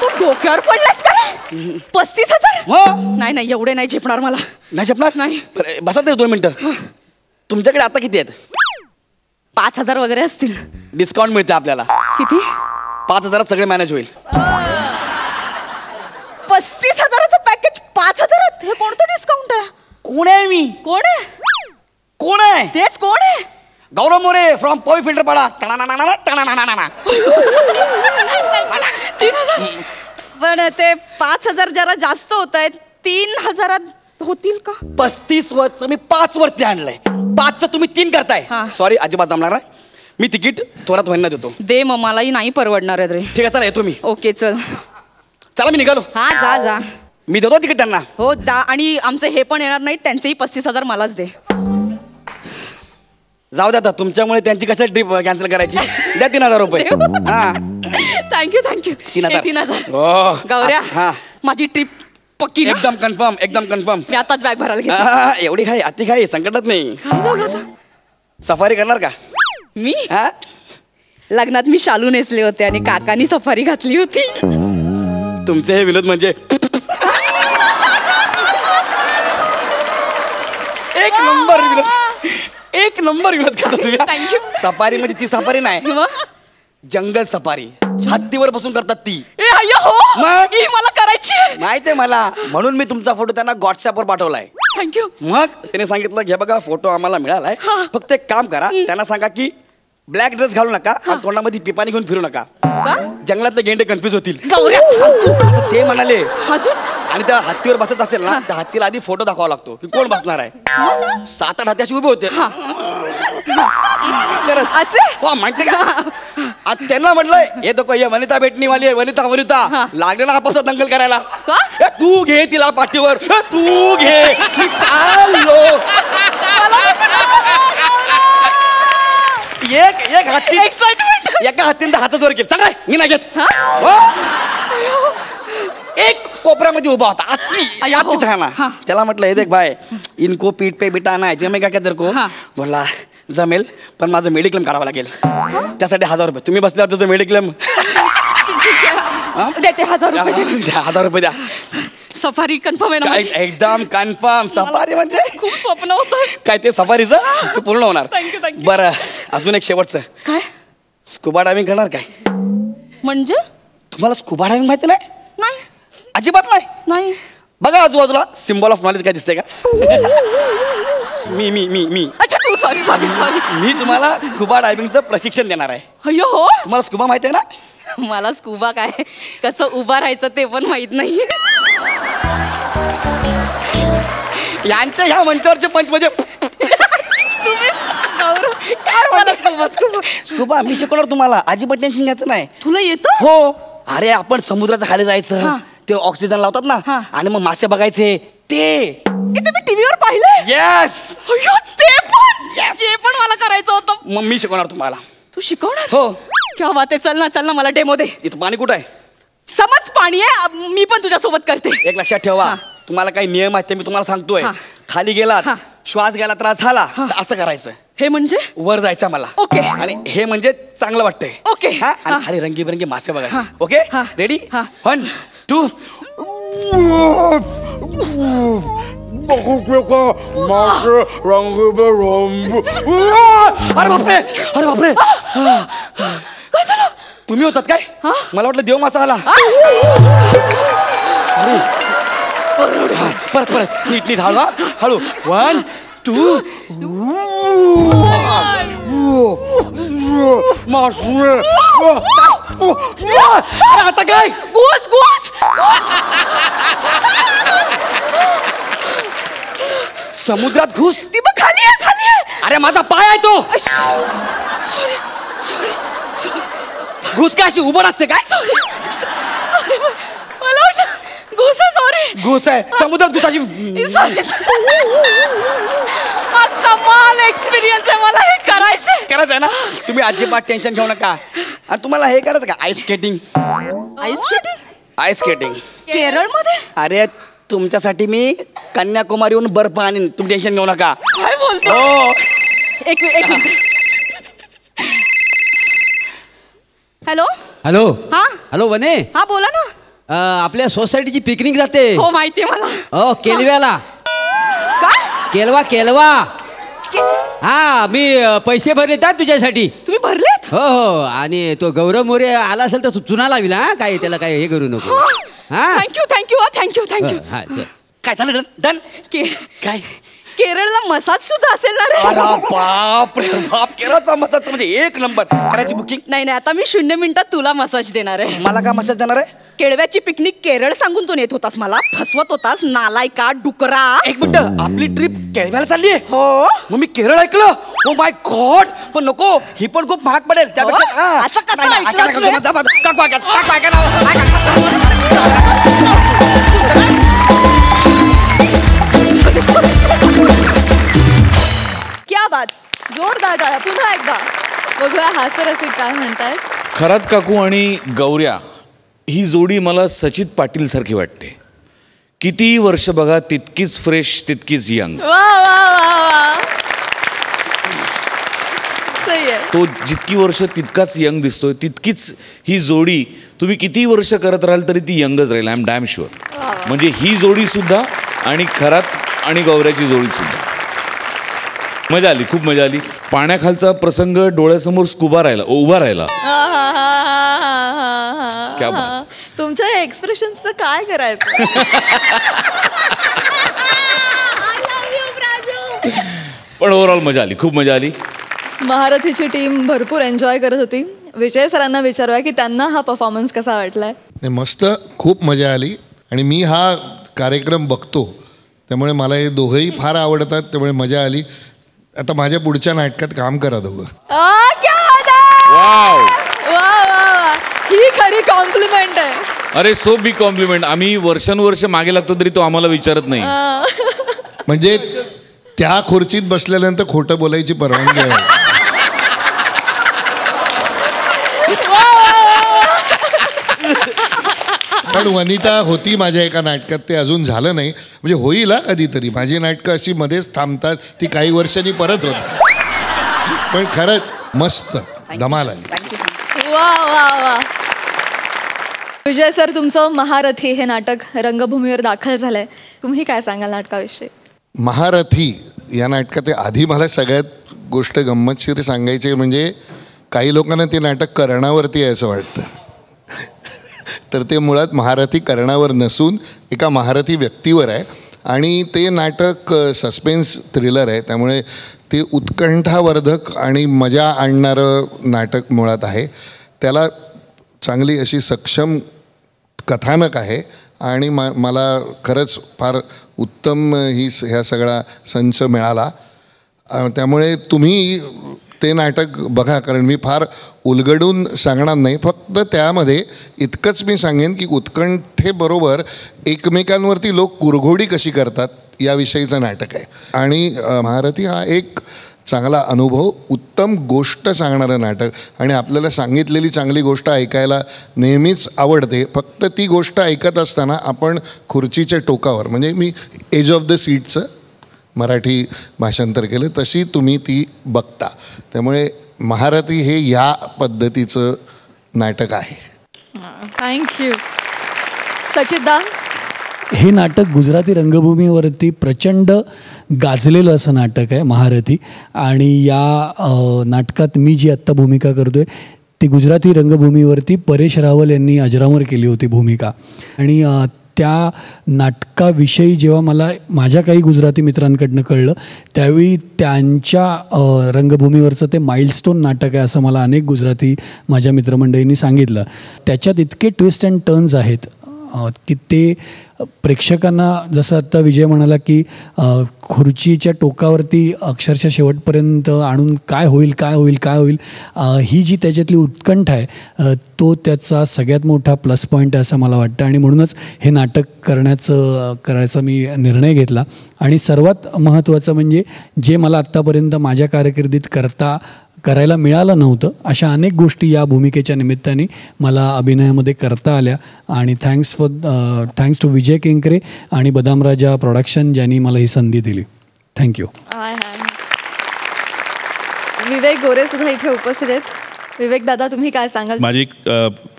तू डोक्यावर पडलास का रे? 35,000? नाही नाही, एवढे नाही झेपणार मला. नाही झेपणार? नाही. बसा तरी 2 मिनिटं. तुमच्याकडे आता किती आहेत? 5,000 वगैरे असतील. डिस्काउंट मिळते आपल्याला. किती? 5,000 सगळे मॅनेज होईल. 35,000चं पॅकेज 5,000? हे कोणतं डिस्काउंट आहे? कोण आहे मी? कोण आहे? कोण आहे? तेच कोण आहे? गौरव मोरे फ्रॉम पॉई फिल्टर पाडा. पण ते 5,000 जरा जास्त होत आहेत. 3,000 होतील का? 35 वरच मी 5 वरती आणलंय. 5चं तुम्ही 3 करताय. सॉरी, अजिबात जमणार नाही. मी तिकीट थोरात महिन्यात देतो. दे मग, मलाही नाही परवडणार आहे रे. ठीक आहे, चला येतो मी. ओके चल. चला मी निघालो. हा जा जा. मी देतो तिकीट त्यांना. हो जा. आणि आमचे हे पण येणार नाहीत, त्यांचेही 35,000 मलाच दे. जाऊ द्या, तुमच्यामुळे त्यांची कशाला ट्रिप कॅन्सल करायची. द्या 3,000 रुपये. हा थँक्यू थँक्यू. 3,000. 3,000. गौऱ्या, हा माझी ट्रिप पक्की ना? एकदम कन्फर्म, एकदम कन्फर्म. मी आताच बॅग भरायला घेते. एवढी काही अति काही संकटात नाही. सफारी करणार का? मी लग्नात मी शालू नेसले होते आणि काकानी सफारी घातली होती. तुमचे हे विनोद म्हणजे एक नंबर विनोद. एक नंबर विनोद करता तुम्ही. थँक्यू. सफारी म्हणजे ती सफारी नाही, जंगल सफारी. हत्तीवर बसून करतात ती. हो मला करायची. माहितीये मला, म्हणून मी तुमचा फोटो त्यांना व्हॉट्सअपवर पाठवलाय. थँक्यू. मग त्याने सांगितलं घे बघा फोटो आम्हाला मिळालाय, फक्त एक काम करा, त्यांना सांगा की ब्लॅक ड्रेस घालू नका आणि तोंडामध्ये पिपाणी घेऊन फिरू नका. जंगलातले गेंडे कन्फ्युज होतील. असं ते म्हणाले. आणि त्या हत्तीवर बसत असेल ना, त्या हत्तीला आधी फोटो दाखवावा लागतो की कोण बसणार आहे. 7-8 हत्ती अशी उभे होते माहिती का. त्यांना म्हटलंय हे तो ये वनिता भेटणी वाली आहे, वनिता वनिता. लागले ना आपसात दंगल करायला. तू घे तिला पाठीवर, तू घे. मी चाललो. एक हत्ती एक्साइटमेंट. एका हत्तीने हातात वर केलं. चांगलाय, मी नाही घेत. एक कोपऱ्यामध्ये उभा होता हत्तीच आहे ना. त्याला म्हटलं हे देख भाई, इनको पीठ पे बिठाना है, जमेगा क्या तेरे को? बोलला जमेल, पण माझं मेडिक्लेम काढावं लागेल. त्यासाठी 1,000 रुपये. तुम्ही बसल्यावर तुझं मेडिक्लेम देते. 1,000 रुपये. 1,000 रुपये द्या. सफारी कन्फर्म आहे ना? एकदम कन्फर्म. सफारी म्हणजे खूप स्वप्न होतं. काय ते सफारीचं ते पूर्ण होणार. बरं, अजून एक शेवटचं. काय? स्कुबा डायव्हिंग करणार काय? म्हणजे तुम्हाला स्कुबा डायव्हिंग माहिती नाही? नाही. अजिबात नाही. बघा आजूबाजूला सिम्बॉल ऑफ नॉलेज काय दिसतंय का? मी अच्छा तू. Sorry sorry sorry. मी तुम्हाला स्कुबा डायव्हिंगचं प्रशिक्षण देणार आहे. अय्यो हो. तुम्हाला स्कुबा माहिती आहे ना? मला स्कुबा काय, कसं उभं राहायचं ते पण माहित नाही. यांच्या ह्या मंचावरचे पंच म्हणजे तुम्ही काय मला स्कुबा मी शिकवणार तुम्हाला. अजिबात टेन्शन घ्यायचं नाही. तुला येतं? हो. अरे आपण समुद्राच्या खाली जायचं, ते ऑक्सिजन लावतात ना आणि मग मासे बघायचे. ते मी टीव्हीवर पाहिलं. येस. ते पण मला करायचं होतं. मग मी शिकवणार तुम्हाला. तू शिकवणार? हो. क्या बात आहे. चल ना मला डेमो दे. इथं पाणी कुठं आहे? समज पाणी आहे. मी पण तुझ्या सोबत करते. एक लक्षात ठेवा, तुम्हाला काही नियम आहेत ते मी तुम्हाला सांगतोय. खाली गेलात, श्वास घ्यायला त्रास झाला तर असं करायचं. हे म्हणजे वर जायचं मला. ओके. आणि हे म्हणजे चांगलं वाटतंय. ओके. हा आणि खाली रंगीबिरंगी मासे बघायचे. ओके. रेडी. 1 2. अरे बापरे, अरे बापरे. तुम्ही होतात काय? मला वाटलं देव मासा आला. परत परत नीट नीट हळू हळू. 1 2. आता काय? गोस गोस समुद्रात घुस. ती बघ खाली आहे, खाली आहे. अरे माझा पाय आहे तो. Sorry sorry sorry. घुस काय अशी उभं असते काय? Sorry sorry. मला वाटलं घुस आहे. सॉरी. घुस आहे समुद्रात घुसाची. सॉरी. कमाल एक्सपिरियन्स आहे. मला हे करायचंय ना. तुम्ही अजिबात टेन्शन घेऊ नका. आणि तुम्हाला हे करायचं का? Ice skating. Ice skating. Ice skating केरळमध्ये. अरे तुमच्यासाठी मी कन्याकुमारीहून बर्फ आणीन. तुम्ही टेन्शन घेऊ नका. काय बोलतो? एक मिनिट. Hello hello. हा हॅलो वने. हा बोला ना. आपल्या सोसायटीची पिकनिक जाते. हो माहितीये मला. हो केलव्याला. काय? केलवा केलवा. हा मी पैसे भरले तुझ्यासाठी. तुम्ही भरलेत? हो हो. आणि तो गौरव मोरे आला असेल तर तू चुना लावील. हा काय त्याला काय हे करू नको. हा थँक्यू थँक्यू थँक्यू थँक्यू. हा चल. काय झालं? डन. काय केरळला मसाज सुद्धा असेल ना रे? अरे बाप रे बाप. केरळचा मसाज म्हणजे एक नंबर. करायची बुकिंग? नाही नाही आता मी 0 मिनिटात तुला मसाज देणार आहे. मला का मसाज देणार आहे? केळव्याची पिकनिक केरळ सांगून तू नेत होतास मला. फसवत होतास नालायका डुकरा. एक मिनिट. आपली ट्रिप केरळला चालली आहे. हो. मग मी केरळ ऐकलं. ओ माय गॉड. पण नको. ही पण खूप महाग पडेल. त्यापेक्षा असं कसं ऐकलंस क्या बात. जोरदार टाळ्या. पुन्हा एकदा बघूया हास्यरसिक काय म्हणतायत. खरात काकू आणि गौऱ्या ही जोडी मला सचित पाटील सारखी वाटते. कितीही वर्ष बघा तितकीच फ्रेश तितकीच यंग. वा वा वा. सही आहे. तो जितकी वर्ष तितकाच यंग दिसतोय तितकीच ही जोडी तुम्ही कितीही वर्ष करत राहाल तरी ती यंगच राहील. I am damn sure. म्हणजे ही जोडी सुद्धा आणि खरात आणि गौऱ्याची जोडी सुद्धा. मजा आली. खूप मजा आली. पाण्याखालचा प्रसंग डोळ्यासमोर उभा राहिला. क्या बात. तुमच्या एक्सप्रेशनचं काय करायचं. पण ओव्हरऑल मजा आली. खूप मजा आली. महारथीची टीम भरपूर एन्जॉय करत होती. विजय सरांना विचारूया की त्यांना हा परफॉर्मन्स कसा वाटलाय. मस्त. खूप मजा आली. आणि मी हा कार्यक्रम बघतो त्यामुळे मला हे दोघंही फार आवडतात. त्यामुळे मजा आली. आता माझ्या पुढच्या नाटकात काम करा दोघं. ही खरी कॉम्प्लिमेंट आहे. अरे सो बिग कॉम्प्लिमेंट. आम्ही वर्षानुवर्ष मागे लागतो तरी तो आम्हाला विचारत नाही. म्हणजे त्या खुर्चीत बसल्यानंतर खोटं बोलायची परवानगी आहे. पण वनिता होती माझ्या एका नाटकात. ते अजून झालं नाही. म्हणजे होईल कधीतरी. माझी नाटकं अशी मध्येच थांबतात. ती काही वर्षांनी परत होत. पण खरंच मस्त धमाल आली. वा वा वा. विजय सर तुमचं महारथी हे नाटक रंगभूमीवर दाखल झालंय. तुम्ही काय सांगाल नाटकाविषयी. महारथी या नाटकात आधी मला सगळ्यात गोष्ट गंमतशीर सांगायची म्हणजे काही लोकांना ते नाटक कर्णावरती आहे असं वाटतं. तर ते मुळात महारथी कर्णावर नसून एका महारथी व्यक्तीवर आहे. आणि ते नाटक सस्पेन्स थ्रिलर आहे. त्यामुळे ते उत्कंठावर्धक आणि मजा आणणारं नाटक मुळात आहे. त्याला चांगली अशी सक्षम कथानक आहे. आणि मला खरंच फार उत्तम ह्या सगळा संच मिळाला. त्यामुळे तुम्ही ते नाटक बघा. कारण मी फार उलगडून सांगणार नाही. फक्त त्यामध्ये इतकंच मी सांगेन की उत्कंठेबरोबर एकमेकांवरती लोक कुरघोडी कशी करतात याविषयीचं नाटक आहे. आणि महारथी हा एक चांगला अनुभव, उत्तम गोष्ट सांगणारं नाटक. आणि आपल्याला सांगितलेली चांगली गोष्ट ऐकायला नेहमीच आवडते. फक्त ती गोष्ट ऐकत असताना आपण खुर्चीच्या टोकावर म्हणजे मी एज ऑफ द सीटचं मराठी भाषांतर केलं तशी तुम्ही ती बघता. त्यामुळे महारथी हे या पद्धतीचं नाटक आहे. थँक्यू. सचितदा. हे नाटक गुजराती रंगभूमीवरती प्रचंड गाजलेलं असं नाटक आहे महारथी. आणि या नाटकात मी जी आत्ता भूमिका करतोय ती गुजराती रंगभूमीवरती परेश रावल यांनी अजरामर केली होती भूमिका. आणि त्या नाटकाविषयी जेव्हा मला माझ्या काही गुजराती मित्रांकडनं कळलं त्यावेळी त्यांच्या रंगभूमीवरचं ते माइलस्टोन नाटक आहे असं मला अनेक गुजराती माझ्या मित्रमंडळींनी सांगितलं. त्याच्यात इतके ट्विस्ट अँड टर्न्स आहेत की ते प्रेक्षकांना, जसं आत्ता विजय म्हणाला की खुर्चीच्या टोकावरती अक्षरशः शेवटपर्यंत आणून काय होईल काय होईल काय होईल, ही जी त्याच्यातली उत्कंठा आहे तो त्याचा सगळ्यात मोठा प्लस पॉईंट आहे असं मला वाटतं. आणि म्हणूनच हे नाटक करायचा मी निर्णय घेतला. आणि सर्वात महत्त्वाचं म्हणजे जे मला आत्तापर्यंत माझ्या कारकिर्दीत करायला मिळालं नव्हतं अशा अनेक गोष्टी या भूमिकेच्या निमित्ताने मला अभिनयामध्ये करता आल्या. आणि थँक्स टू विजय केंकरे आणि बदाम राजा प्रोडक्शन ज्यांनी मला ही संधी दिली. थँक्यू. विवेक गोरे सुद्धा इथे उपस्थित आहेत. विवेक दादा, तुम्ही काय सांगाल? माझे एक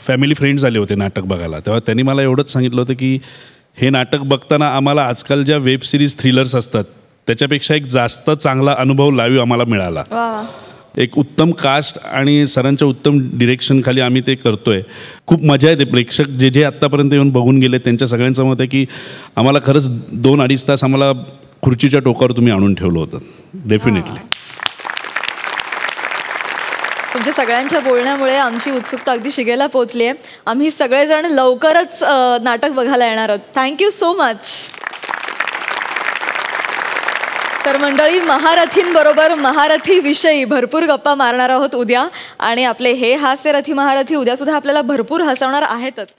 फॅमिली फ्रेंड्स आले होते नाटक बघायला, तेव्हा त्यांनी मला एवढंच सांगितलं होतं की हे नाटक बघताना आम्हाला आजकाल ज्या वेब सिरीज थ्रिलर्स असतात त्याच्यापेक्षा एक जास्त चांगला अनुभव लाईव्ह आम्हाला मिळाला. एक उत्तम कास्ट आणि सरांच्या उत्तम डिरेक्शनखाली आम्ही ते करतोय. खूप मजा येते. प्रेक्षक जे आत्तापर्यंत येऊन बघून गेले त्यांच्या सगळ्यांचं मत आहे की आम्हाला खरंच 2-2.5 तास आम्हाला खुर्चीच्या टोकावर तुम्ही आणून ठेवलं होतं. डेफिनेटली. तुमच्या सगळ्यांच्या बोलण्यामुळे आमची उत्सुकता अगदी शिगेला पोहोचली आहे. आम्ही सगळेजण लवकरच नाटक बघायला येणार आहोत. Thank you so much. तर मंडळी, महारथींबरोबर महारथी विषयी भरपूर गप्पा मारणार आहोत उद्या. आणि आपले हे हास्यरथी महारथी उद्यासुद्धा आपल्याला भरपूर हसवणार आहेतच.